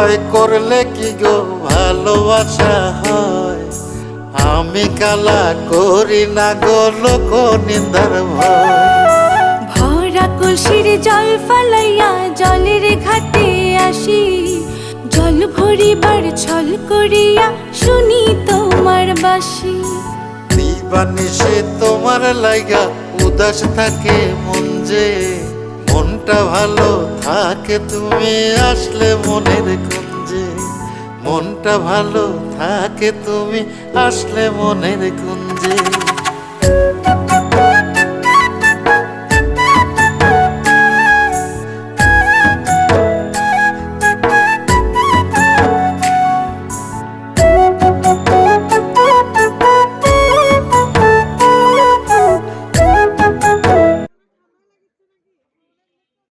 ভয় করলে কি গো ভালোবাসা হয়? আমি কালা করি না গো লোক নিন্দার ভয়। ভরা কলসির জল ফালাইয়া জলের ঘাটে আসি, জল ভরিবার ছল করিয়া শুনি তোমার বাঁশি। দিবানিশে তোমার লাইগা উদাস থাকে মন যে, মনটা ভালো থাকে তুমি আসলে মনের কুঞ্জে। মনটা ভালো থাকে তুমি আসলে মনের কুঞ্জে।